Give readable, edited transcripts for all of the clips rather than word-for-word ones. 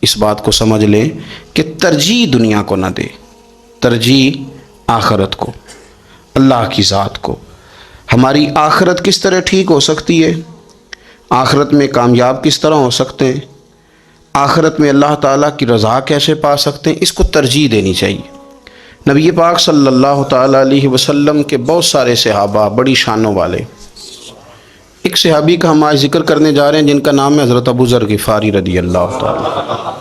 اس بات کو سمجھ لیں کہ ترجیح دنیا کو نہ دے، ترجیح آخرت کو، اللہ کی ذات کو۔ ہماری آخرت کس طرح ٹھیک ہو سکتی ہے، آخرت میں کامیاب کس طرح ہو سکتے ہیں، آخرت میں اللہ تعالیٰ کی رضا کیسے پا سکتے ہیں، اس کو ترجیح دینی چاہیے۔ نبی پاک صلی اللہ تعالیٰ علیہ وسلم کے بہت سارے صحابہ بڑی شانوں والے، ایک صحابی کا ہم آج ذکر کرنے جا رہے ہیں جن کا نام ہے حضرت ابو ذر غفاری رضی اللہ تعالیٰ۔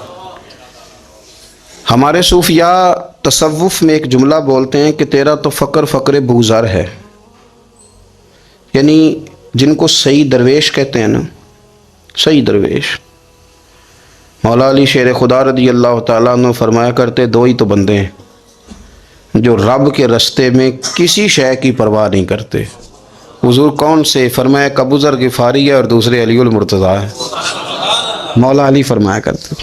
ہمارے صوفیاء تصوف میں ایک جملہ بولتے ہیں کہ تیرا تو فقر فقر بو ذر ہے، یعنی جن کو صحیح درویش کہتے ہیں نا، صحیح درویش۔ مولا علی شیر خدا رضی اللہ تعالیٰ عنہ فرمایا کرتے دو ہی تو بندے ہیں جو رب کے رستے میں کسی شے کی پرواہ نہیں کرتے۔ حضور کون سے؟ فرمایا ابو ذر غفاری ہے اور دوسرے علی المرتضیٰ ہے۔ مولا علی فرمایا کرتے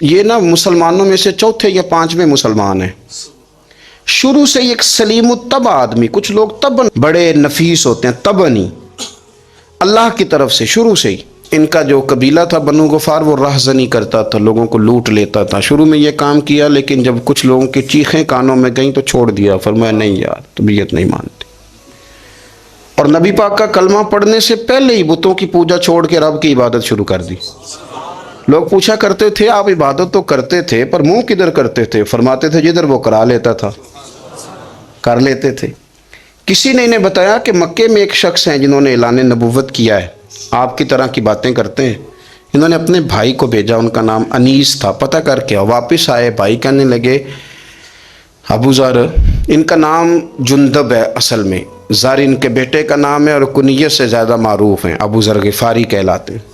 یہ نا مسلمانوں میں سے چوتھے یا پانچویں مسلمان ہیں۔ شروع سے ایک سلیم الطبع آدمی، کچھ لوگ طبعاً بڑے نفیس ہوتے ہیں، طبعاً ہی اللہ کی طرف سے شروع سے ہی۔ ان کا جو قبیلہ تھا بنو غفار وہ راہزنی کرتا تھا، لوگوں کو لوٹ لیتا تھا۔ شروع میں یہ کام کیا لیکن جب کچھ لوگوں کی چیخیں کانوں میں گئیں تو چھوڑ دیا، فرمایا نہیں یار طبیعت نہیں مانتی۔ اور نبی پاک کا کلمہ پڑھنے سے پہلے ہی بتوں کی پوجا چھوڑ کے رب کی عبادت شروع کر دی۔ لوگ پوچھا کرتے تھے آپ عبادت تو کرتے تھے پر منہ کدھر کرتے تھے؟ فرماتے تھے جدھر وہ کرا لیتا تھا کر لیتے تھے۔ کسی نے انہیں بتایا کہ مکے میں ایک شخص ہیں جنہوں نے اعلان نبوت کیا ہے، آپ کی طرح کی باتیں کرتے ہیں۔ انہوں نے اپنے بھائی کو بھیجا، ان کا نام انیس تھا، پتہ کر کے واپس آئے۔ بھائی کہنے لگے ابو ذر، ان کا نام جندب ہے، اصل میں ذر ان کے بیٹے کا نام ہے اور کنیت سے زیادہ معروف ہیں، ابو ذر غفاری کہلاتے ہیں۔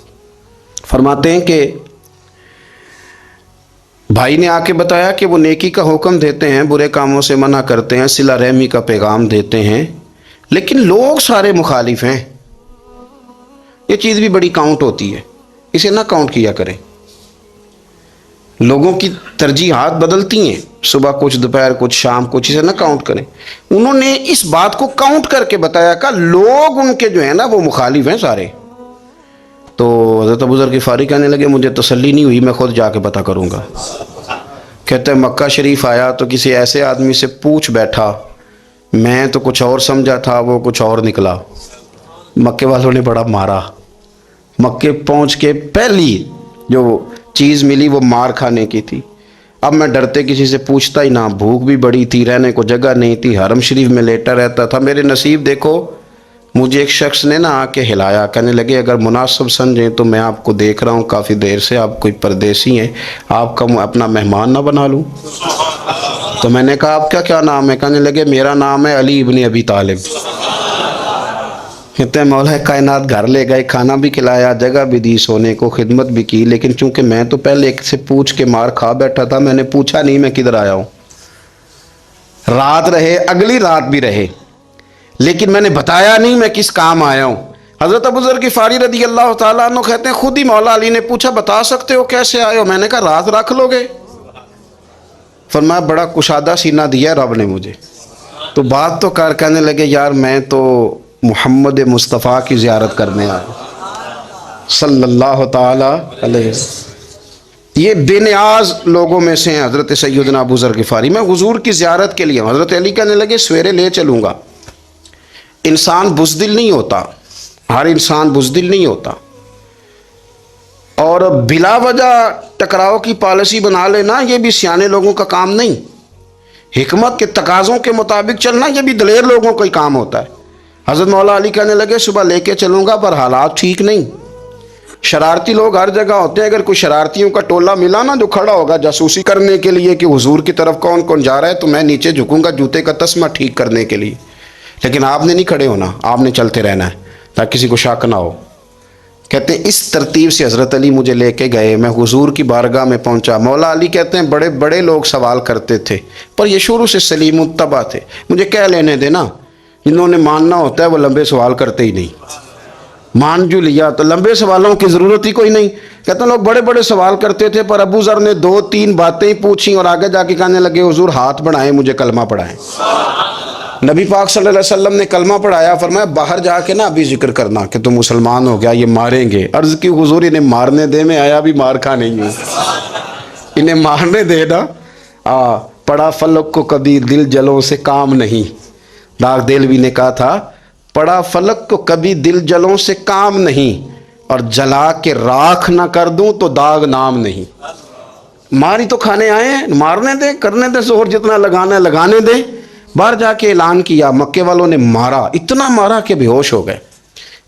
فرماتے ہیں کہ بھائی نے آ کے بتایا کہ وہ نیکی کا حکم دیتے ہیں، برے کاموں سے منع کرتے ہیں، صلہ رحمی کا پیغام دیتے ہیں، لیکن لوگ سارے مخالف ہیں۔ یہ چیز بھی بڑی کاؤنٹ ہوتی ہے، اسے نہ کاؤنٹ کیا کریں۔ لوگوں کی ترجیحات بدلتی ہیں، صبح کچھ دوپہر کچھ شام کچھ، اسے نہ کاؤنٹ کریں۔ انہوں نے اس بات کو کاؤنٹ کر کے بتایا کہ لوگ ان کے جو ہیں نا وہ مخالف ہیں سارے۔ تو حضرت ابو ذر غفاری کہنے لگے مجھے تسلی نہیں ہوئی، میں خود جا کے پتہ کروں گا۔ کہتے ہیں مکہ شریف آیا تو کسی ایسے آدمی سے پوچھ بیٹھا، میں تو کچھ اور سمجھا تھا وہ کچھ اور نکلا۔ مکے والوں نے بڑا مارا۔ مکے پہنچ کے پہلی جو چیز ملی وہ مار کھانے کی تھی۔ اب میں ڈرتے کسی سے پوچھتا ہی نہ، بھوک بھی بڑی تھی، رہنے کو جگہ نہیں تھی، حرم شریف میں لیٹا رہتا تھا۔ میرے نصیب دیکھو، مجھے ایک شخص نے نہ آ کے ہلایا، کہنے لگے اگر مناسب سمجھیں تو میں آپ کو دیکھ رہا ہوں کافی دیر سے، آپ کوئی پردیسی ہیں، آپ کا اپنا مہمان نہ بنا لوں؟ تو میں نے کہا آپ کا کیا نام ہے؟ کہنے لگے میرا نام ہے علی ابن ابی طالب۔ کہتے ہیں مولا کائنات گھر لے گئے، کھانا بھی کھلایا، جگہ بھی دی، سونے کو خدمت بھی کی، لیکن چونکہ میں تو پہلے ایک سے پوچھ کے مار کھا بیٹھا تھا، میں نے پوچھا نہیں میں کدھر آیا ہوں۔ رات رہے، اگلی رات بھی رہے، لیکن میں نے بتایا نہیں میں کس کام آیا ہوں۔ حضرت ابو ذر غفاری رضی اللہ تعالیٰ عنہ کہتے ہیں خود ہی مولا علی نے پوچھا بتا سکتے ہو کیسے آئے ہو؟ میں نے کہا رات رکھ لو گے؟ فرمایا بڑا کشادہ سینہ دیا رب نے مجھے۔ تو بات تو کہنے لگے یار میں تو محمد مصطفیٰ کی زیارت کرنے آیا صلی اللہ تعالیٰ علیہ وسلم۔ یہ بے نیاز لوگوں میں سے ہیں حضرت سیدنا ابو ذر غفاری۔ میں حضور کی زیارت کے لیے ہوں۔ حضرت علی کہنے لگے سویرے لے چلوں گا۔ انسان بزدل نہیں ہوتا، ہر انسان بزدل نہیں ہوتا، اور بلا وجہ ٹکراؤ کی پالیسی بنا لینا یہ بھی سیانے لوگوں کا کام نہیں۔ حکمت کے تقاضوں کے مطابق چلنا یہ بھی دلیر لوگوں کا ہی کام ہوتا ہے۔ حضرت مولا علی کہنے لگے صبح لے کے چلوں گا پر حالات ٹھیک نہیں، شرارتی لوگ ہر جگہ ہوتے ہیں، اگر کوئی شرارتیوں کا ٹولہ ملا نا جو کھڑا ہوگا جاسوسی کرنے کے لیے کہ حضور کی طرف کون کون جا رہا ہے، تو میں نیچے جھکوں گا جوتے کا تسمہ ٹھیک کرنے کے لیے، لیکن آپ نے نہیں کھڑے ہونا، آپ نے چلتے رہنا ہے تاکہ کسی کو شک نہ ہو۔ کہتے ہیں اس ترتیب سے حضرت علی مجھے لے کے گئے، میں حضور کی بارگاہ میں پہنچا۔ مولا علی کہتے ہیں بڑے بڑے لوگ سوال کرتے تھے پر یہ شروع سے سلیم الطبع تھے، مجھے کہہ لینے دینا، جنہوں نے ماننا ہوتا ہے وہ لمبے سوال کرتے ہی نہیں۔ مان جو لیا تو لمبے سوالوں کی ضرورت ہی کوئی نہیں۔ کہتے ہیں لوگ بڑے بڑے سوال کرتے تھے پر ابو ذر نے 2-3 باتیں پوچھیں اور آگے جا کے کہنے لگے حضور ہاتھ بڑھائیں مجھے کلمہ پڑھائیں۔ نبی پاک صلی اللہ علیہ وسلم نے کلمہ پڑھایا، فرمایا باہر جا کے نا ابھی ذکر کرنا کہ تم مسلمان ہو گیا، یہ ماریں گے۔ عرض کی حضور انہیں مارنے دے، میں آیا بھی مار کھا نہیں ہوں۔ انہیں مارنے دے نا. پڑا فلک کو کبھی دل جلوں سے کام نہیں. داغ دہلوی نے کہا تھا پڑا فلک کو کبھی دل جلوں سے کام نہیں، اور جلا کے راکھ نہ کر دوں تو داغ نام نہیں. ماری تو کھانے آئے ہیں، مارنے دیں، کرنے دیں زور جتنا لگانا ہے لگانے دیں. باہر جا کے اعلان کیا، مکے والوں نے مارا، اتنا مارا کہ بے ہوش ہو گئے.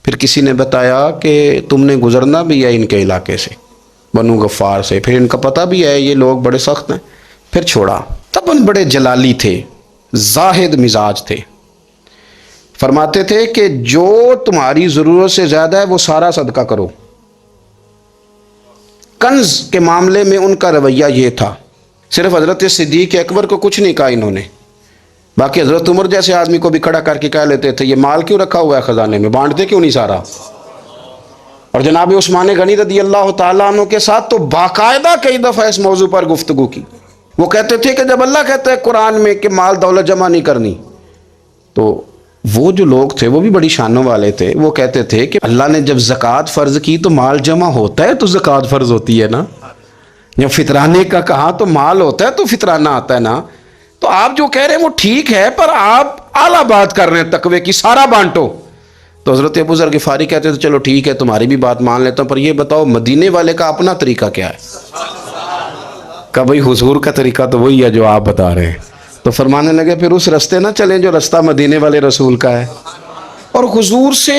پھر کسی نے بتایا کہ تم نے گزرنا بھی ہے ان کے علاقے سے، بنو غفار سے، پھر ان کا پتہ بھی ہے یہ لوگ بڑے سخت ہیں. پھر چھوڑا. تب ان بڑے جلالی تھے، زاہد مزاج تھے. فرماتے تھے کہ جو تمہاری ضرورت سے زیادہ ہے وہ سارا صدقہ کرو. کنز کے معاملے میں ان کا رویہ یہ تھا. صرف حضرت صدیق اکبر کو کچھ نہیں کہا انہوں نے، باقی حضرت عمر جیسے آدمی کو بھی کھڑا کر کے کہہ لیتے تھے یہ مال کیوں رکھا ہوا ہے خزانے میں، بانٹتے کیوں نہیں سارا. اور جناب عثمان غنی رضی اللہ تعالیٰ عنہ کے ساتھ تو باقاعدہ کئی دفعہ اس موضوع پر گفتگو کی. وہ کہتے تھے کہ جب اللہ کہتا ہے قرآن میں کہ مال دولت جمع نہیں کرنی، تو وہ جو لوگ تھے وہ بھی بڑی شانوں والے تھے. وہ کہتے تھے کہ اللہ نے جب زکوٰۃ فرض کی تو مال جمع ہوتا ہے تو زکوٰۃ فرض ہوتی ہے نا. جب فطرانے کا کہا تو مال ہوتا ہے تو فطرانہ آتا ہے نا. تو آپ جو کہہ رہے ہیں وہ ٹھیک ہے، پر آپ اعلیٰ بات کر رہے ہیں تقوی کی، سارا بانٹو. تو حضرت ابو ذر غفاری کہتے تھے چلو ٹھیک ہے تمہاری بھی بات مان لیتا ہوں، پر یہ بتاؤ مدینے والے کا اپنا طریقہ کیا ہے؟ کہ بھائی حضور کا طریقہ تو وہی ہے جو آپ بتا رہے ہیں. تو فرمانے لگے پھر اس رستے نہ چلیں جو رستہ مدینے والے رسول کا ہے. اور حضور سے،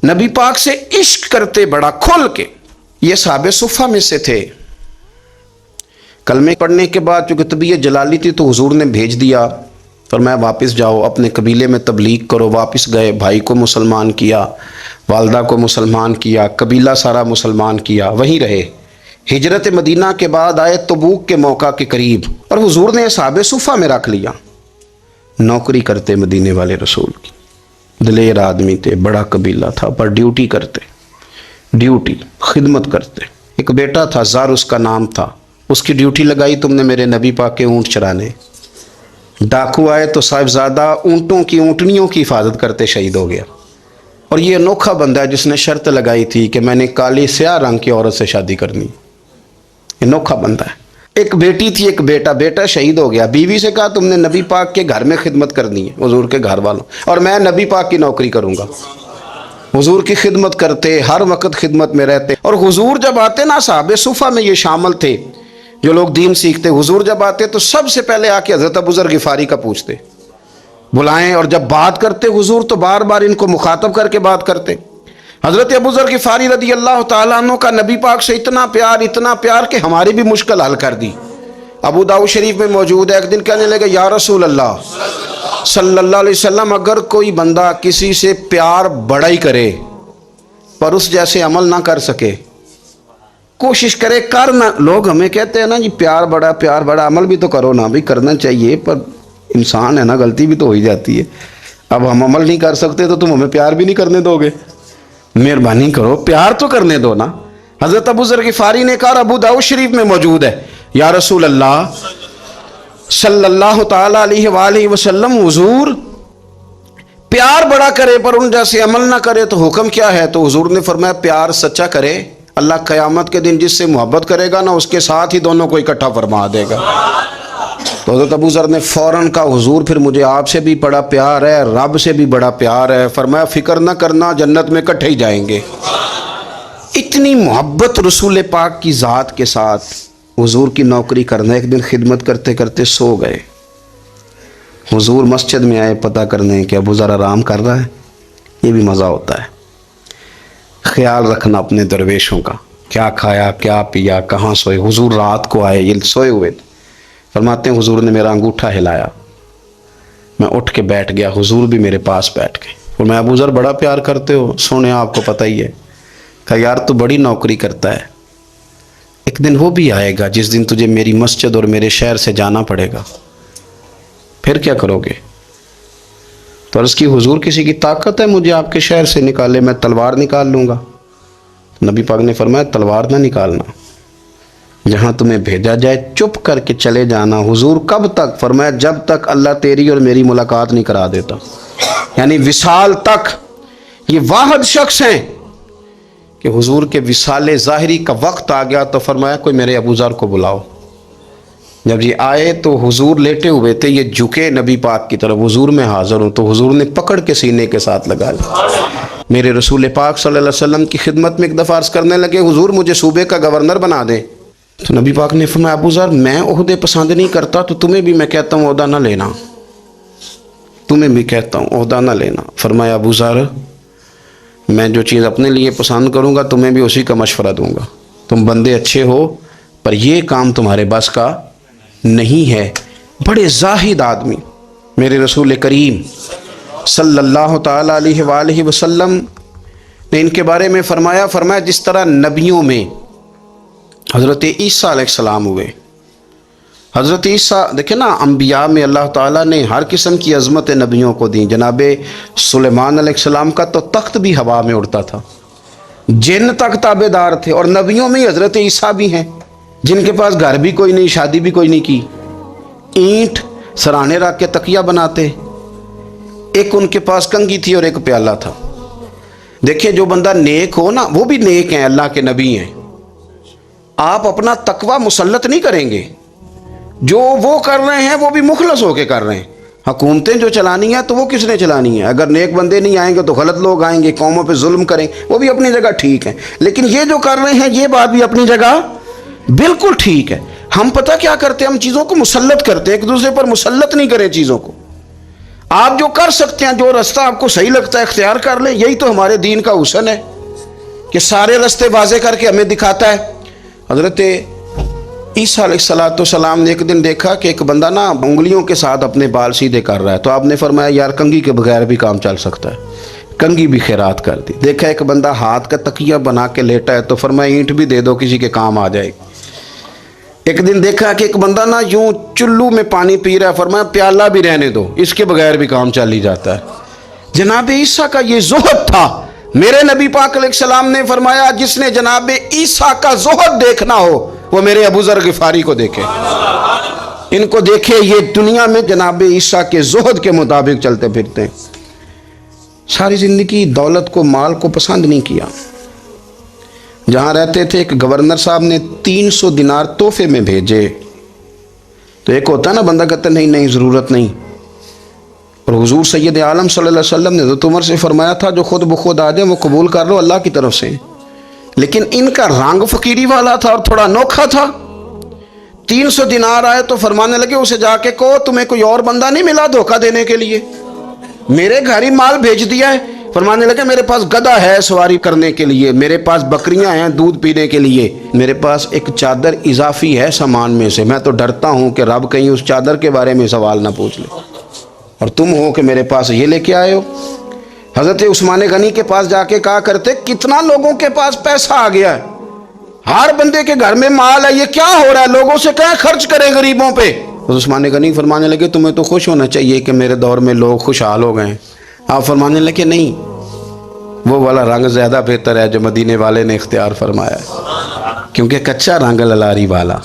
نبی پاک سے عشق کرتے بڑا کھل کے. یہ صحابہ صفہ میں سے تھے. کلمے پڑھنے کے بعد چونکہ طبیعت جلالی تھی تو حضور نے بھیج دیا، فرمایا واپس جاؤ اپنے قبیلے میں تبلیغ کرو. واپس گئے، بھائی کو مسلمان کیا، والدہ کو مسلمان کیا، قبیلہ سارا مسلمان کیا، وہیں رہے. ہجرت مدینہ کے بعد آئے تبوک کے موقع کے قریب، اور حضور نے صحابہ صفہ میں رکھ لیا. نوکری کرتے مدینے والے رسول کی، دلیر آدمی تھے، بڑا قبیلہ تھا، پر ڈیوٹی کرتے، ڈیوٹی خدمت کرتے. ایک بیٹا تھا زار اس کا نام تھا، اس کی ڈیوٹی لگائی تم نے میرے نبی پاک کے اونٹ چرانے. ڈاکو آئے تو صاحبزادہ اونٹوں کی، اونٹنیوں کی حفاظت کرتے شہید ہو گیا. اور یہ انوکھا بندہ ہے جس نے شرط لگائی تھی کہ میں نے کالی سیاہ رنگ کی عورت سے شادی کرنی. انوکھا بندہ ہے. ایک بیٹی تھی، ایک بیٹا، بیٹا شہید ہو گیا. بیوی سے کہا تم نے نبی پاک کے گھر میں خدمت کرنی ہے، حضور کے گھر والوں، اور میں نبی پاک کی نوکری کروں گا. حضور کی خدمت کرتے، ہر وقت خدمت میں رہتے. اور حضور جب آتے نا، صحابہ صفہ میں یہ شامل تھے جو لوگ دین سیکھتے، حضور جب آتے تو سب سے پہلے آ کے حضرت ابو ذر غفاری کا پوچھتے، بلائیں. اور جب بات کرتے حضور تو بار بار ان کو مخاطب کر کے بات کرتے. حضرت ابو ذر غفاری رضی اللہ تعالیٰ عنہ کا نبی پاک سے اتنا پیار کہ ہماری بھی مشکل حل کر دی. ابو داؤد شریف میں موجود ہے، ایک دن کہنے لگے یا رسول اللہ صلی اللہ علیہ وسلم، اگر کوئی بندہ کسی سے پیار بڑا ہی کرے پر اس جیسے عمل نہ کر سکے، کوشش کرے کرنا. لوگ ہمیں کہتے ہیں نا جی پیار بڑا، عمل بھی تو کرو نا. بھی کرنا چاہیے، پر انسان ہے نا، غلطی بھی تو ہو ہی جاتی ہے. اب ہم عمل نہیں کر سکتے تو تم ہمیں پیار بھی نہیں کرنے دو گے؟ مہربانی کرو، پیار تو کرنے دو نا. حضرت ابو ذر غفاری نے کہا، ابو داؤد شریف میں موجود ہے، یا رسول اللہ صلی اللہ تعالیٰ علیہ وآلہ وسلم، حضور پیار بڑا کرے پر ان جیسے عمل نہ کرے تو حکم کیا ہے؟ تو حضور نے فرمایا پیار سچا کرے، اللہ قیامت کے دن جس سے محبت کرے گا نا اس کے ساتھ ہی دونوں کو اکٹھا فرما دے گا. تو حضرت ابو ذر نے فوراً کہا، حضور پھر مجھے آپ سے بھی بڑا پیار ہے، رب سے بھی بڑا پیار ہے. فرمایا فکر نہ کرنا، جنت میں اکٹھے ہی جائیں گے. اتنی محبت رسول پاک کی ذات کے ساتھ. حضور کی نوکری کرنا. ایک دن خدمت کرتے کرتے سو گئے. حضور مسجد میں آئے پتہ کرنے کہ ابو ذر آرام کر رہا ہے. یہ بھی مزہ ہوتا ہے، خیال رکھنا اپنے درویشوں کا، کیا کھایا کیا پیا، کہاں سوئے. حضور رات کو آئے، یہ سوئے ہوئے تھے. فرماتے ہیں حضور نے میرا انگوٹھا ہلایا، میں اٹھ کے بیٹھ گیا، حضور بھی میرے پاس بیٹھ گئے. اور میں ابو ذر بڑا پیار کرتے ہو؟ سونے آپ کو پتہ ہی ہے. کہا یار تو بڑی نوکری کرتا ہے، ایک دن وہ بھی آئے گا جس دن تجھے میری مسجد اور میرے شہر سے جانا پڑے گا، پھر کیا کرو گے؟ تو عرض کی حضور کسی کی طاقت ہے مجھے آپ کے شہر سے نکالے؟ میں تلوار نکال لوں گا. نبی پاک نے فرمایا تلوار نہ نکالنا، جہاں تمہیں بھیجا جائے چپ کر کے چلے جانا. حضور کب تک؟ فرمایا جب تک اللہ تیری اور میری ملاقات نہیں کرا دیتا، یعنی وصال تک. یہ واحد شخص ہیں کہ حضور کے وصال ظاہری کا وقت آ گیا تو فرمایا کوئی میرے ابو ذر کو بلاؤ. جب یہ آئے تو حضور لیٹے ہوئے تھے، یہ جھکے نبی پاک کی طرف، حضور میں حاضر ہوں، تو حضور نے پکڑ کے سینے کے ساتھ لگا لیا۔ میرے رسول پاک صلی اللہ علیہ وسلم کی خدمت میں ایک دفعہ عرض کرنے لگے، حضور مجھے صوبے کا گورنر بنا دیں۔ تو نبی پاک نے فرمایا ابو ذر میں عہدے پسند نہیں کرتا، تو تمہیں بھی میں کہتا ہوں عہدہ نہ لینا، تمہیں بھی کہتا ہوں عہدہ نہ لینا۔ فرمایا ابو ذر میں جو چیز اپنے لیے پسند کروں گا تمہیں بھی اسی کا مشورہ دوں گا، تم بندے اچھے ہو پر یہ کام تمہارے بس کا نہیں ہے۔ بڑے زاہد آدمی میرے رسول کریم صلی اللہ تعالی علیہ وآلہ وسلم نے ان کے بارے میں فرمایا جس طرح نبیوں میں حضرت عیسیٰ علیہ السلام ہوئے، حضرت عیسیٰ دیکھیں نا، انبیاء میں اللہ تعالیٰ نے ہر قسم کی عظمت نبیوں کو دی۔ جناب سلیمان علیہ السلام کا تو تخت بھی ہوا میں اڑتا تھا، جن تک تابع دار تھے، اور نبیوں میں حضرت عیسیٰ بھی ہیں جن کے پاس گھر بھی کوئی نہیں، شادی بھی کوئی نہیں کی، اینٹ سرانے رکھ کے تکیہ بناتے، ایک ان کے پاس کنگھی تھی اور ایک پیالہ تھا۔ دیکھیں جو بندہ نیک ہو نا، وہ بھی نیک ہیں، اللہ کے نبی ہیں، آپ اپنا تقوی مسلط نہیں کریں گے، جو وہ کر رہے ہیں وہ بھی مخلص ہو کے کر رہے ہیں۔ حکومتیں جو چلانی ہیں تو وہ کس نے چلانی ہے؟ اگر نیک بندے نہیں آئیں گے تو غلط لوگ آئیں گے، قوموں پہ ظلم کریں، وہ بھی اپنی جگہ ٹھیک ہیں، لیکن یہ جو کر رہے ہیں یہ بات بھی اپنی جگہ بالکل ٹھیک ہے۔ ہم پتہ کیا کرتے ہیں، ہم چیزوں کو مسلط کرتے ہیں، ایک دوسرے پر مسلط نہیں کریں چیزوں کو۔ آپ جو کر سکتے ہیں، جو رستہ آپ کو صحیح لگتا ہے اختیار کر لیں، یہی تو ہمارے دین کا حسن ہے کہ سارے رستے واضح کر کے ہمیں دکھاتا ہے۔ حضرت عیسیٰ علیہ السلام نے ایک دن دیکھا کہ ایک بندہ نا انگلیوں کے ساتھ اپنے بال سیدھے کر رہا ہے، تو آپ نے فرمایا یار کنگھی کے بغیر بھی کام چل سکتا ہے، کنگھی بھی خیرات کر دی۔ دیکھا ایک بندہ ہاتھ کا تکیہ بنا کے لیٹا ہے، تو فرمایا اینٹ بھی دے دو، کسی کے کام آ جائے گی۔ ایک دن دیکھا کہ ایک بندہ نا یوں چلو میں پانی پی رہا ہے، فرمایا پیالہ بھی رہنے دو، اس کے بغیر بھی کام چل ہی جاتا ہے۔ جناب عیسیٰ کا یہ زہد تھا۔ میرے نبی پاک علیہ السلام نے فرمایا جس نے جناب عیسیٰ کا زہد دیکھنا ہو وہ میرے ابو ذر غفاری کو دیکھے، ان کو دیکھے، یہ دنیا میں جناب عیسیٰ کے زہد کے مطابق چلتے پھرتے ہیں۔ ساری زندگی دولت کو، مال کو پسند نہیں کیا۔ جہاں رہتے تھے ایک گورنر صاحب نے 300 دینار تحفے میں بھیجے، تو ایک ہوتا ہے نا بندہ کہتا نہیں نہیں ضرورت نہیں، اور حضور سید عالم صلی اللہ علیہ وسلم نے حضرت عمر سے فرمایا تھا جو خود بخود آ جائے وہ قبول کر لو اللہ کی طرف سے، لیکن ان کا رنگ فقیری والا تھا اور تھوڑا انوکھا تھا۔ 300 دینار آئے تو فرمانے لگے اسے جا کے کہو تمہیں کوئی اور بندہ نہیں ملا دھوکہ دینے کے لیے، میرے گھر ہی مال بھیج دیا ہے۔ فرمانے لگے میرے پاس گدھا ہے سواری کرنے کے لیے، میرے پاس بکریاں ہیں دودھ پینے کے لیے، میرے پاس ایک چادر اضافی ہے سامان میں سے، میں تو ڈرتا ہوں کہ رب کہیں اس چادر کے بارے میں سوال نہ پوچھ لے، اور تم ہو کہ میرے پاس یہ لے کے آئے ہو۔ حضرت عثمان غنی کے پاس جا کے کہا کرتے کتنا لوگوں کے پاس پیسہ آ گیا ہے، ہر بندے کے گھر میں مال ہے، یہ کیا ہو رہا ہے، لوگوں سے کہیں خرچ کریں غریبوں پہ۔ عثمان غنی فرمانے لگے تمہیں تو خوش ہونا چاہیے کہ میرے دور میں لوگ خوشحال ہو گئے ہیں۔ آپ فرمانے لگے نہیں، وہ والا رنگ زیادہ بہتر ہے جو مدینے والے نے اختیار فرمایا ہے، کیونکہ کچا رنگ للاری والا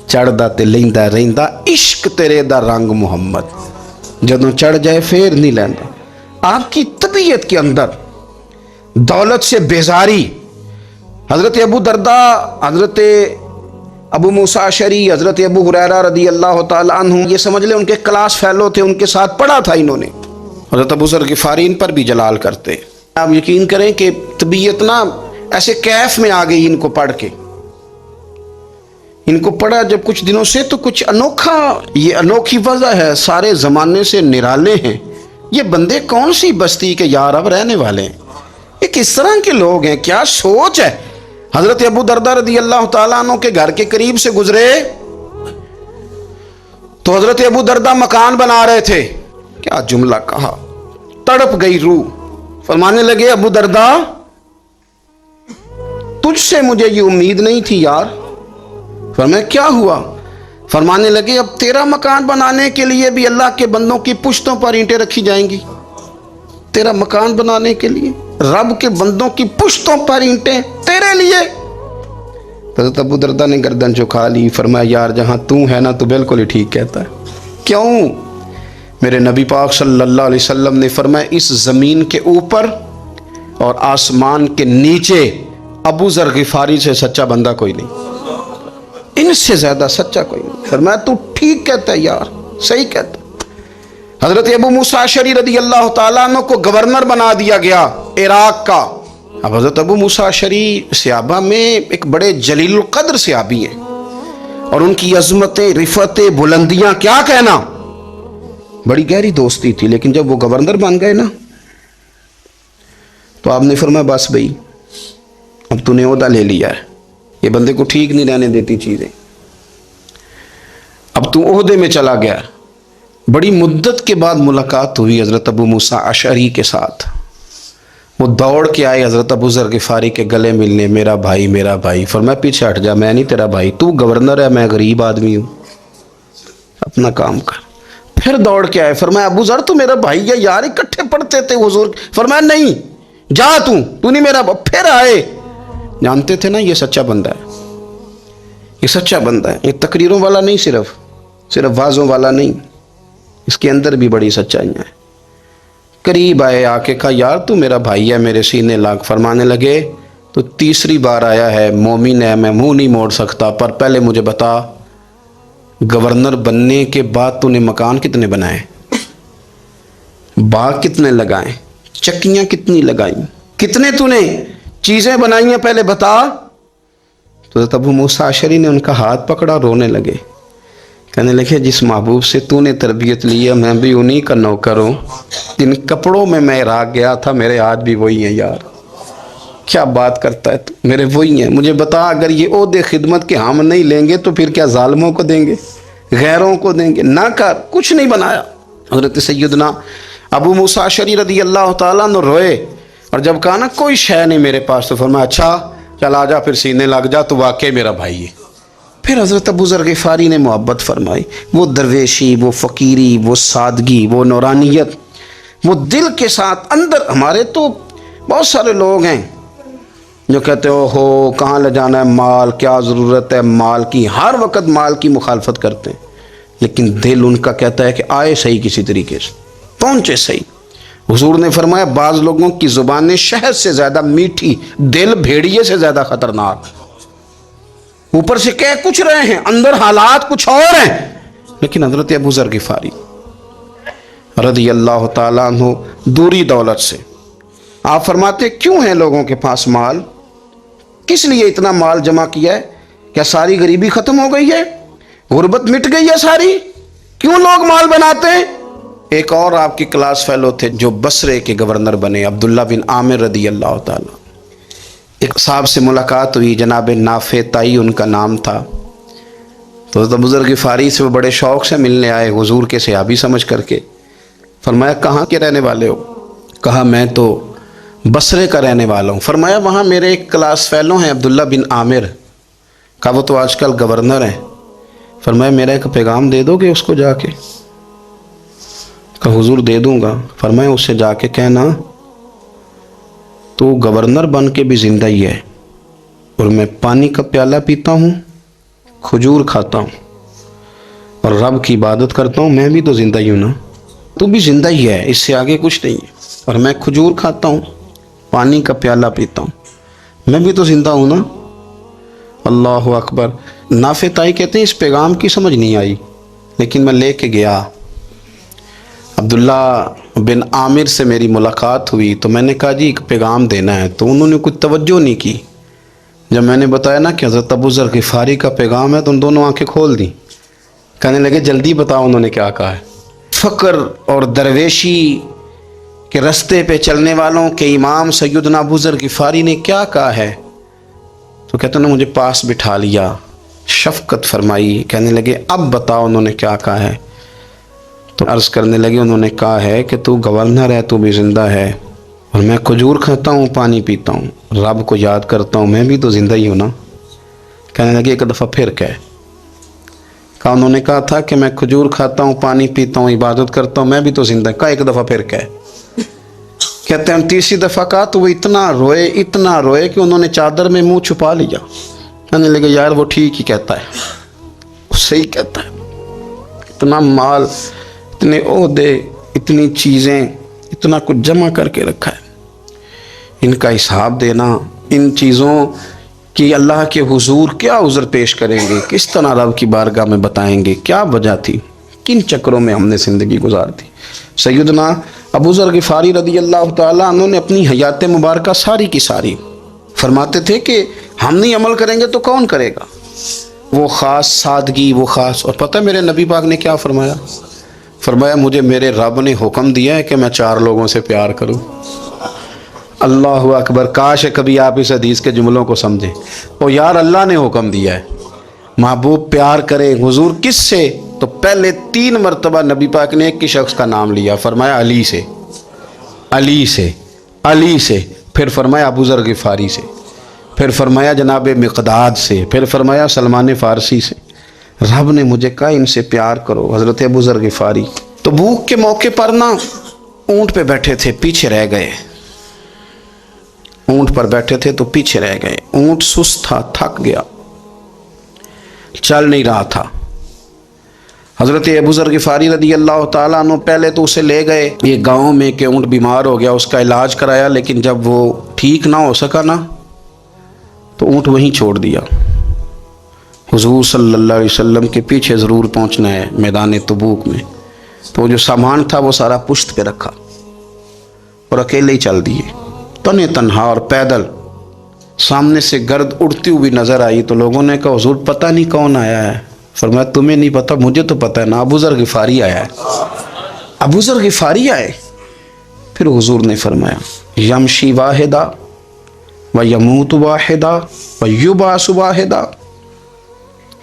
چڑھدا تے لیندا رہندا عشق تیرے دا رنگ محمد، جدوں چڑھ جائے پھر نہیں لیندا۔ آپ کی طبیعت کے اندر دولت سے بیزاری، حضرت ابو درداء، حضرت ابو موسیٰ اشعری، حضرت ابو ہریرہ رضی اللہ تعالیٰ عنہ، یہ سمجھ لیں ان کے کلاس فیلو تھے، ان کے ساتھ پڑھا تھا انہوں نے۔ حضرت ابو ذر غفاری ان پر بھی جلال کرتے۔ آپ یقین کریں کہ طبیعت نا ایسے کیف میں آ گئی ان کو پڑھ کے، ان کو پڑھا جب کچھ دنوں سے تو کچھ انوکھا، یہ انوکھی وجہ ہے، سارے زمانے سے نرالے ہیں، یہ بندے کون سی بستی کے یار اب رہنے والے ہیں، یہ کس طرح کے لوگ ہیں، کیا سوچ ہے۔ حضرت ابو درداء رضی اللہ تعالیٰ عنہ کے گھر کے قریب سے گزرے تو حضرت ابو درداء مکان بنا رہے تھے، کیا جملہ کہا، تڑپ گئی روح۔ فرمانے لگے ابو درداء تجھ سے مجھے یہ امید نہیں تھی یار۔ فرمایا کیا ہوا؟ فرمانے لگے اب تیرا مکان بنانے کے لیے بھی اللہ کے بندوں کی پشتوں پر اینٹیں رکھی جائیں گی، تیرا مکان بنانے کے لیے رب کے بندوں کی پشتوں پر اینٹیں تیرے لیے۔ حضرت ابو درداء نے گردن جھکا لی، فرمایا یار جہاں تو ہے نا تو بالکل ہی ٹھیک کہتا ہے۔ کیوں؟ میرے نبی پاک صلی اللہ علیہ وسلم نے فرمایا اس زمین کے اوپر اور آسمان کے نیچے ابو ذر غفاری سے سچا بندہ کوئی نہیں، ان سے زیادہ سچا کوئی نہیں۔ فرمایا تو ٹھیک کہتا ہے یار، صحیح کہتا ہے۔ حضرت ابو موسیٰ اشعری رضی اللہ تعالیٰ عنہ کو گورنر بنا دیا گیا عراق کا۔ اب حضرت ابو موسیٰ اشعری صحابہ میں ایک بڑے جلیل القدر صحابی ہیں، اور ان کی عظمتیں، رفتیں، بلندیاں کیا کہنا، بڑی گہری دوستی تھی۔ لیکن جب وہ گورنر بن گئے نا تو آپ نے فرمایا بس بھئی اب تو نے عہدہ لے لیا ہے، یہ بندے کو ٹھیک نہیں رہنے دیتی چیزیں، اب تو عہدے میں چلا گیا۔ بڑی مدت کے بعد ملاقات ہوئی حضرت ابو موسیٰ اشعری کے ساتھ، وہ دوڑ کے آئے حضرت ابو ذر غفاری کے گلے ملنے، میرا بھائی میرا بھائی۔ فرمایا پیچھے ہٹ جا، میں نہیں تیرا بھائی، تو گورنر ہے، میں غریب آدمی ہوں، اپنا کام کر۔ پھر دوڑ کے آئے، فرمایا ابو ذر تو میرا بھائی ہے یار، اکٹھے پڑھتے تھے حضور۔ فرمایا نہیں، جا تو نہیں میرا بھائی۔ پھر آئے، جانتے تھے نا یہ سچا بندہ ہے، یہ سچا بندہ ہے، یہ تقریروں والا نہیں، صرف وعظوں والا نہیں، اس کے اندر بھی بڑی سچائیاں ہیں۔ قریب آئے، آ کے کہا یار تو میرا بھائی ہے، میرے سینے لاگ۔ فرمانے لگے تو تیسری بار آیا ہے، مومن ہے، میں منہ نہیں موڑ سکتا، پر پہلے مجھے بتا گورنر بننے کے بعد تو نے مکان کتنے بنائے، باغ کتنے لگائے، چکیاں کتنی لگائیں، کتنے تو نے چیزیں بنائی ہیں، پہلے بتا۔ تو ابو موسیٰ اشعری نے ان کا ہاتھ پکڑا، رونے لگے، کہنے لگے جس محبوب سے تو نے تربیت لی ہے میں بھی انہی کا نوکر ہوں، جن کپڑوں میں عراق گیا تھا میرے ہاتھ بھی وہی ہیں یار، کیا بات کرتا ہے تو، میرے وہی ہیں۔ مجھے بتا اگر یہ عہدے خدمت کے ہم نہیں لیں گے تو پھر کیا ظالموں کو دیں گے، غیروں کو دیں گے؟ نہ کر، کچھ نہیں بنایا۔ حضرت سیدنا ابو موسیٰ اشعری رضی اللہ تعالیٰ عنہ روئے، اور جب کہا نا کوئی شے نہیں میرے پاس، تو فرمایا اچھا چل آ جا، پھر سینے لگ جا، تو واقعی میرا بھائی ہے۔ پھر حضرت ابو ذر غفاری نے محبت فرمائی، وہ درویشی، وہ فقیری، وہ سادگی، وہ نورانیت، وہ دل کے ساتھ اندر۔ ہمارے تو بہت سارے لوگ ہیں جو کہتے ہو کہاں لے جانا ہے مال، کیا ضرورت ہے مال کی، ہر وقت مال کی مخالفت کرتے ہیں، لیکن دل ان کا کہتا ہے کہ آئے صحیح، کسی طریقے سے پہنچے صحیح۔ حضور نے فرمایا بعض لوگوں کی زبانیں شہد سے زیادہ میٹھی، دل بھیڑیے سے زیادہ خطرناک، اوپر سے کہہ کچھ رہے ہیں اندر حالات کچھ اور ہیں۔ لیکن حضرت ابو ذر غفاری رضی اللہ تعالیٰ عنہ دوری دولت سے، آپ فرماتے کیوں ہے لوگوں کے پاس مال، کس لیے اتنا مال جمع کیا ہے؟ کیا ساری غریبی ختم ہو گئی ہے، غربت مٹ گئی ہے ساری، کیوں لوگ مال بناتے ہیں؟ ایک اور آپ کی کلاس فیلو تھے جو بصرے کے گورنر بنے، عبداللہ بن عامر رضی اللہ تعالیٰ۔ ایک صاحب سے ملاقات ہوئی، جناب نافع تائی ان کا نام تھا، تو ابو ذر غفاری سے وہ بڑے شوق سے ملنے آئے، حضور کے صحابی سمجھ کر کے۔ فرمایا کہاں کے رہنے والے ہو؟ کہا میں تو بصرے کا رہنے والا ہوں۔ فرمایا وہاں میرے ایک کلاس فیلو ہیں عبداللہ بن عامر، کہا وہ تو آج کل گورنر ہیں۔ فرمایا میرا ایک پیغام دے دو گے اس کو جا کے؟ کہا حضور دے دوں گا۔ فرمایا اس سے جا کے کہنا تو گورنر بن کے بھی زندہ ہی ہے، اور میں پانی کا پیالہ پیتا ہوں، کھجور کھاتا ہوں اور رب کی عبادت کرتا ہوں، میں بھی تو زندہ ہی ہوں نا، تو بھی زندہ ہی ہے، اس سے آگے کچھ نہیں ہے، اور میں کھجور کھاتا ہوں، پانی کا پیالہ پیتا ہوں، میں بھی تو زندہ ہوں نا۔ اللہ اکبر۔ نافع تائی کہتے ہیں اس پیغام کی سمجھ نہیں آئی، لیکن میں لے کے گیا، عبداللہ بن عامر سے میری ملاقات ہوئی، تو میں نے کہا جی ایک پیغام دینا ہے، تو انہوں نے کچھ توجہ نہیں کی۔ جب میں نے بتایا نا کہ حضرت ابو ذر غفاری کا پیغام ہے، تو ان دونوں آنکھیں کھول دیں، کہنے لگے جلدی بتاؤ انہوں نے کیا کہا ہے۔ فقر اور درویشی کے رستے پہ چلنے والوں کے امام سیدنا ابو ذر غفاری نے کیا کہا ہے؟ تو کہتے ہیں مجھے پاس بٹھا لیا، شفقت فرمائی، کہنے لگے اب بتاؤ انہوں نے کیا کہا ہے؟ تو عرض کرنے لگے انہوں نے کہا ہے کہ تو گورنر ہے، تو بھی زندہ ہے، اور میں کھجور کھاتا ہوں، پانی پیتا ہوں، رب کو یاد کرتا ہوں، میں بھی تو زندہ ہی ہوں نا۔ کہنے لگے ایک دفعہ پھر کہا انہوں نے کہا تھا کہ میں کھجور کھاتا ہوں، پانی پیتا ہوں، عبادت کرتا ہوں، میں بھی تو زندہ، کہا ایک دفعہ پھر کہتے ہیں تیسری دفعہ کہا تو وہ اتنا روئے کہ انہوں نے چادر میں منہ چھپا لیا۔ کہنے لگے یار وہ ٹھیک ہی کہتا ہے، وہ صحیح کہتا ہے، اتنا مال، اتنے عہدے، اتنی چیزیں، اتنا کچھ جمع کر کے رکھا ہے، ان کا حساب دینا، ان چیزوں کہ اللہ کے حضور کیا عذر پیش کریں گے، کس طرح رب کی بارگاہ میں بتائیں گے کیا وجہ تھی، کن چکروں میں ہم نے زندگی گزار دی۔ سیدنا ابو ذر غفاری رضی اللہ تعالیٰ عنہ نے اپنی حیات مبارکہ ساری کی ساری فرماتے تھے کہ ہم نہیں عمل کریں گے تو کون کرے گا۔ وہ خاص سادگی، وہ خاص، اور پتہ میرے نبی پاک نے کیا فرمایا؟ فرمایا مجھے میرے رب نے حکم دیا ہے کہ میں 4 لوگوں سے پیار کروں۔ اللہ اکبر، کاش کبھی آپ اس حدیث کے جملوں کو سمجھیں۔ اور یار اللہ نے حکم دیا ہے محبوب پیار کرے، حضور کس سے؟ تو پہلے 3 مرتبہ نبی پاک نے ایک ہی شخص کا نام لیا، فرمایا علی سے، علی سے، علی سے، پھر فرمایا ابو ذر غفاری سے، پھر فرمایا جناب مقداد سے، پھر فرمایا سلمان فارسی سے۔ رب نے مجھے کہا ان سے پیار کرو۔ حضرت ابو ذر غفاری تبوک کے موقع پر نا اونٹ پہ بیٹھے تھے، پیچھے رہ گئے، اونٹ پر بیٹھے تھے تو پیچھے رہ گئے، اونٹ سست تھا، تھک گیا، چل نہیں رہا تھا۔ حضرت ابو ذر غفاری رضی اللہ تعالیٰ عنہ پہلے تو اسے لے گئے یہ گاؤں میں کہ اونٹ بیمار ہو گیا، اس کا علاج کرایا، لیکن جب وہ ٹھیک نہ ہو سکا نا تو اونٹ وہیں چھوڑ دیا۔ حضور صلی اللہ علیہ وسلم کے پیچھے ضرور پہنچنا ہے میدان تبوک میں، تو جو سامان تھا وہ سارا پشت پہ رکھا اور اکیلے ہی چل دیے، تنے تنہا اور پیدل۔ سامنے سے گرد اڑتی ہوئی نظر آئی تو لوگوں نے کہا حضور پتہ نہیں کون آیا ہے۔ فرمایا تمہیں نہیں پتہ، مجھے تو پتہ ہے نا، ابو ذر غفاری آیا ہے، ابو ذر غفاری آئے۔ پھر حضور نے فرمایا یمشی واحدہ و یموت واحدہ و یبعث واحدہ،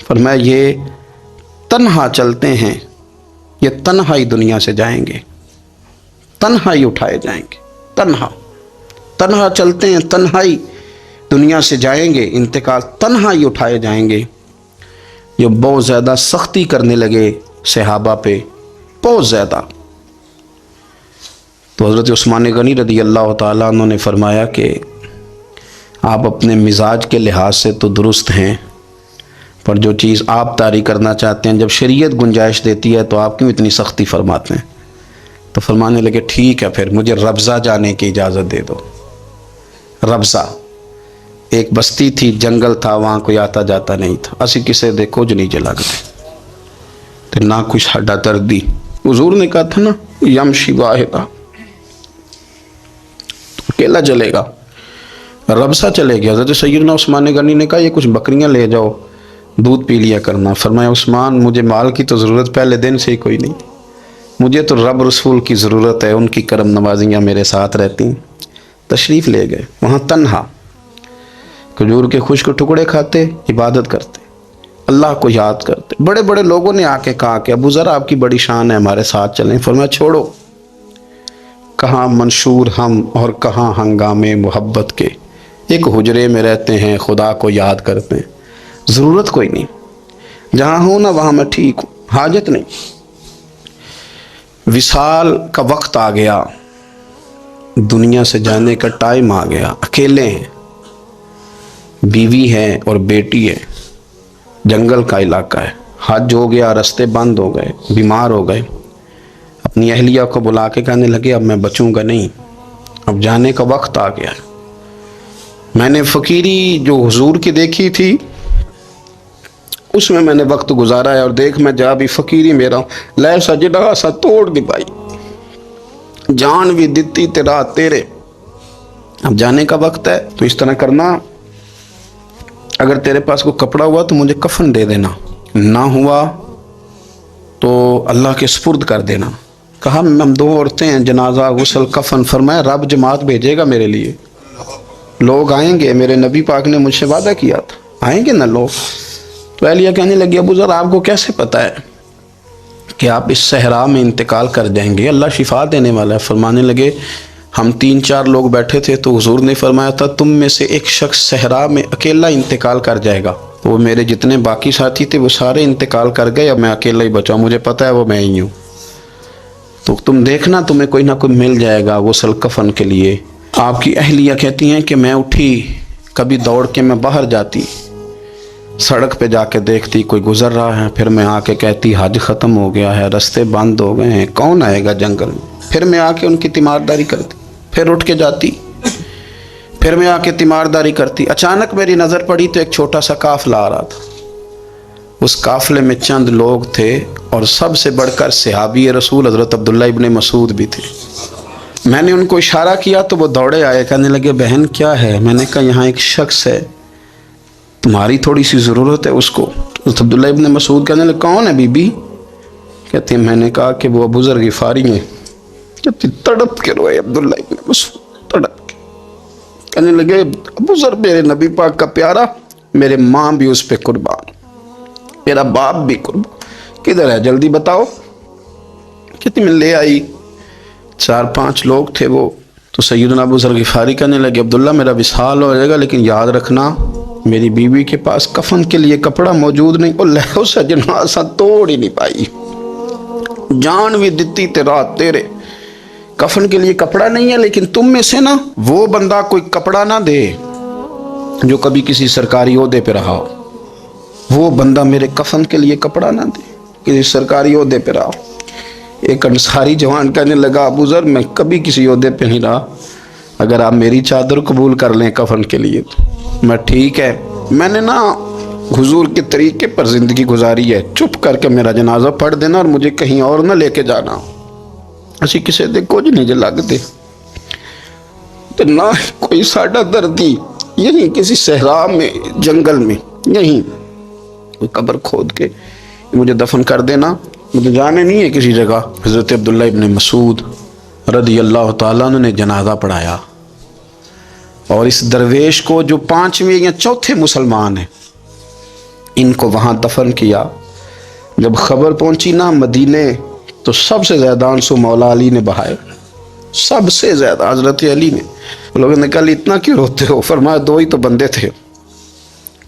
فرمایا یہ تنہا چلتے ہیں، یہ تنہا ہی دنیا سے جائیں گے، تنہا ہی اٹھائے جائیں گے، تنہا تنہا چلتے ہیں، تنہا ہی دنیا سے جائیں گے، انتقال تنہا ہی اٹھائے جائیں گے۔ یہ بہت زیادہ سختی کرنے لگے صحابہ پہ، بہت زیادہ۔ تو حضرت عثمان غنی رضی اللہ تعالیٰ عنہ نے فرمایا کہ آپ اپنے مزاج کے لحاظ سے تو درست ہیں، پر جو چیز آپ طاری کرنا چاہتے ہیں جب شریعت گنجائش دیتی ہے تو آپ کیوں اتنی سختی فرماتے ہیں؟ تو فرمانے لگے ٹھیک ہے پھر مجھے ربضہ جانے کی اجازت دے دو۔ ربضہ ایک بستی تھی، جنگل تھا، وہاں کوئی آتا جاتا نہیں تھا، اسی کسے دے کچھ نہیں جلا گئے تو نہ کچھ ہڈا دردی۔ حضور نے کہا تھا نا یمشی واحدہ، اکیلا چلے گا، ربضہ چلے گیا۔ حضرت سیدنا عثمان غنی نے کہا یہ کچھ بکریاں لے جاؤ، دودھ پی لیا کرنا۔ فرمایا عثمان مجھے مال کی تو ضرورت پہلے دن سے ہی کوئی نہیں، مجھے تو رب رسول کی ضرورت ہے، ان کی کرم نوازیاں میرے ساتھ رہتی ہیں۔ تشریف لے گئے، وہاں تنہا کھجور کے خشک ٹکڑے کھاتے، عبادت کرتے، اللہ کو یاد کرتے۔ بڑے بڑے لوگوں نے آ کے کہا کہ ابو ذر آپ کی بڑی شان ہے، ہمارے ساتھ چلیں۔ فرمایا چھوڑو، کہاں منشور ہم اور کہاں ہنگامے محبت کے، ایک حجرے میں رہتے ہیں، خدا کو یاد کرتے ہیں، ضرورت کوئی نہیں، جہاں ہوں نا وہاں میں ٹھیک ہوں، حاجت نہیں۔ وصال کا وقت آ گیا، دنیا سے جانے کا ٹائم آ گیا، اکیلے ہیں، بیوی ہے اور بیٹی ہے، جنگل کا علاقہ ہے، حج ہو گیا، رستے بند ہو گئے، بیمار ہو گئے۔ اپنی اہلیہ کو بلا کے کہنے لگے اب میں بچوں گا نہیں، اب جانے کا وقت آ گیا ہے۔ میں نے فقیری جو حضور کی دیکھی تھی اس میں نے وقت گزارا ہے، اور دیکھ میں جا بھی فقیری میرا ہوں، لے سجدہ سا توڑ دی پائی، جان بھی دیتی تیرا تیرے، اب جانے کا وقت ہے۔ تو اس طرح کرنا، اگر تیرے پاس کوئی کپڑا ہوا تو مجھے کفن دے دینا، نہ ہوا تو اللہ کے سپرد کر دینا۔ کہا ہم 2 عورتیں ہیں، جنازہ، غسل، کفن۔ فرمایا رب جماعت بھیجے گا میرے لیے، لوگ آئیں گے، میرے نبی پاک نے مجھ سے وعدہ کیا تھا، آئیں گے نا لوگ۔ تو اہلیہ کہنے لگی ابو ذر آپ کو کیسے پتہ ہے کہ آپ اس صحرا میں انتقال کر جائیں گے، اللہ شفا دینے والا ہے۔ فرمانے لگے ہم 3-4 لوگ بیٹھے تھے تو حضور نے فرمایا تھا تم میں سے ایک شخص صحرا میں اکیلا انتقال کر جائے گا، تو وہ میرے جتنے باقی ساتھی تھے وہ سارے انتقال کر گئے، اب میں اکیلا ہی بچا ہوں، مجھے پتہ ہے وہ میں ہی ہوں، تو تم دیکھنا تمہیں کوئی نہ کوئی مل جائے گا غسل کفن کے لیے۔ آپ کی اہلیہ کہتی ہیں کہ میں اٹھی، کبھی دوڑ کے میں باہر جاتی، سڑک پہ جا کے دیکھتی کوئی گزر رہا ہے، پھر میں آ کے کہتی حج ختم ہو گیا ہے، رستے بند ہو گئے ہیں، کون آئے گا جنگل میں، پھر میں آ کے ان کی تیمارداری کرتی، پھر اٹھ کے جاتی، پھر میں آ کے تیمارداری کرتی. اچانک میری نظر پڑی تو ایک چھوٹا سا قافلہ آ رہا تھا. اس قافلے میں چند لوگ تھے اور سب سے بڑھ کر صحابی رسول حضرت عبداللہ ابن مسعود بھی تھے. میں نے ان کو اشارہ کیا تو وہ دوڑے آئے, کہنے لگے بہن کیا ہے؟ میں نے کہا یہاں ایک شخص ہے, تمہاری تھوڑی سی ضرورت ہے اس کو. حضرت عبداللہ ابن مسعود کہنے لگے کون ہے بی بی؟ کہتے ہیں میں نے کہا کہ وہ ابو ذر غفاری ہیں. کہتے تڑپ کے روئے عبداللہ ابن مسعود, تڑپ کے کہنے لگے ابو ذر میرے نبی پاک کا پیارا, میرے ماں بھی اس پہ قربان, میرا باپ بھی قربان, کدھر ہے جلدی بتاؤ. کہتی میں لے آئی. 4-5 لوگ تھے وہ. تو سیدنا ابو ذر غفاری کہنے لگے عبداللہ میرا وصال ہو جائے گا لیکن یاد رکھنا میری بیوی کے پاس کفن کے لیے کپڑا موجود نہیں. وہ لہو سجنا سا توڑ ہی نہیں پائی, جان بھی دیتی تے رات تیرے, کفن کے لیے کپڑا نہیں ہے, لیکن تم میں سے نا وہ بندہ کوئی کپڑا نہ دے جو کبھی کسی سرکاری عہدے پہ رہا ہو. وہ بندہ میرے کفن کے لیے کپڑا نہ دے کسی سرکاری عہدے پہ رہا. ایک انصاری جوان کہنے لگا ابو ذر میں کبھی کسی عہدے پہ نہیں رہا, اگر آپ میری چادر قبول کر لیں کفن کے لیے تو میں ٹھیک ہے. میں نے نا حضور کے طریقے پر زندگی گزاری ہے, چپ کر کے میرا جنازہ پڑھ دینا اور مجھے کہیں اور نہ لے کے جانا. اسی کسی دے کچھ نہیں جو لگتے تو نہ کوئی ساڈا دردی یہیں کسی صحرا میں جنگل میں یہیں کوئی قبر کھود کے مجھے دفن کر دینا, مجھے جانے نہیں ہے کسی جگہ. حضرت عبداللہ ابن مسعود رضی اللہ تعالیٰ عنہ نے جنازہ پڑھایا اور اس درویش کو جو 5ویں یا 4تھے مسلمان ہیں ان کو وہاں دفن کیا. جب خبر پہنچی نا مدینے تو سب سے زیادہ آنسو مولا علی نے بہائے, سب سے زیادہ حضرت علی نے. لوگوں نے کہا اتنا کیوں روتے ہو؟ فرمایا 2 ہی تو بندے تھے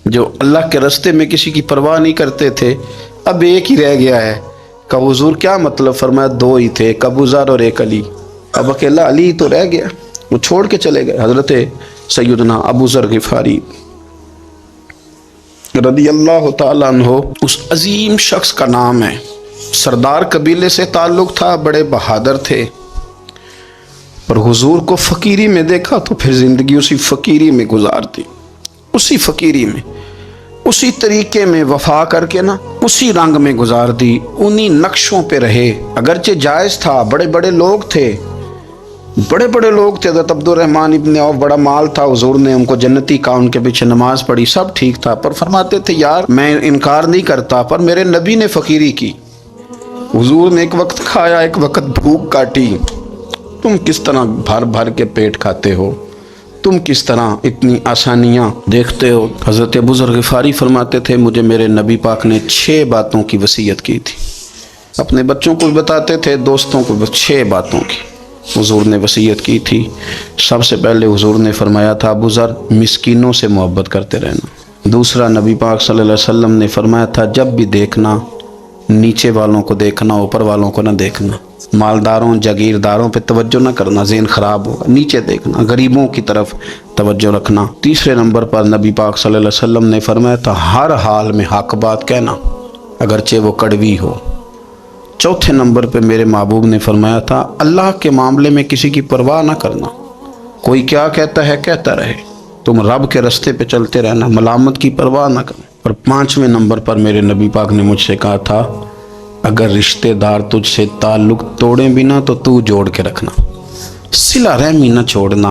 جو اللہ کے راستے میں کسی کی پرواہ نہیں کرتے تھے, اب ایک ہی رہ گیا ہے. کہ حضور کیا مطلب؟ فرمایا 2 ہی تھے, ایک ابو ذر اور ایک علی. اب اکیلا علی تو رہ گیا, وہ چھوڑ کے چلے گئے. حضرت سیدنا ابو ذر غفاری رضی اللہ تعالیٰ عنہ اس عظیم شخص کا نام ہے. سردار قبیلے سے تعلق تھا, بڑے بہادر تھے, پر حضور کو فقیری میں دیکھا تو پھر زندگی اسی فقیری میں گزارتی, اسی فقیری میں, اسی طریقے میں وفا کر کے نا اسی رنگ میں گزار دی, انہی نقشوں پہ رہے. اگرچہ جائز تھا, بڑے بڑے لوگ تھے, بڑے بڑے لوگ تھے. حضرت عبد الرحمن ابن عوف بڑا مال تھا, حضور نے ان کو جنتی کہا, ان کے پیچھے نماز پڑھی, سب ٹھیک تھا. پر فرماتے تھے یار میں انکار نہیں کرتا, پر میرے نبی نے فقیری کی, حضور نے ایک وقت کھایا ایک وقت بھوک کاٹی, تم کس طرح بھر بھر کے پیٹ کھاتے ہو, تم کس طرح اتنی آسانیاں دیکھتے ہو. حضرت ابو ذر غفاری فرماتے تھے مجھے میرے نبی پاک نے 6 باتوں کی وصیت کی تھی. اپنے بچوں کو بتاتے تھے, دوستوں کو 6 باتوں کی حضور نے وصیت کی تھی. سب سے پہلے حضور نے فرمایا تھا ابو ذر مسکینوں سے محبت کرتے رہنا. دوسرا نبی پاک صلی اللہ علیہ وسلم نے فرمایا تھا جب بھی دیکھنا نیچے والوں کو دیکھنا, اوپر والوں کو نہ دیکھنا. مالداروں جاگیرداروں پہ توجہ نہ کرنا, ذہن خراب ہوگا. نیچے دیکھنا, غریبوں کی طرف توجہ رکھنا. تیسرے نمبر پر نبی پاک صلی اللہ علیہ وسلم نے فرمایا تھا ہر حال میں حق بات کہنا اگرچہ وہ کڑوی ہو. چوتھے نمبر پہ میرے محبوب نے فرمایا تھا اللہ کے معاملے میں کسی کی پرواہ نہ کرنا, کوئی کیا کہتا ہے کہتا رہے, تم رب کے راستے پہ چلتے رہنا, ملامت کی پرواہ نہ کرنا. اور 5ویں نمبر پر میرے نبی پاک نے مجھ سے کہا تھا اگر رشتہ دار تجھ سے تعلق توڑیں بھی نہ تو تو جوڑ کے رکھنا, صلہ رحمی نہ چھوڑنا.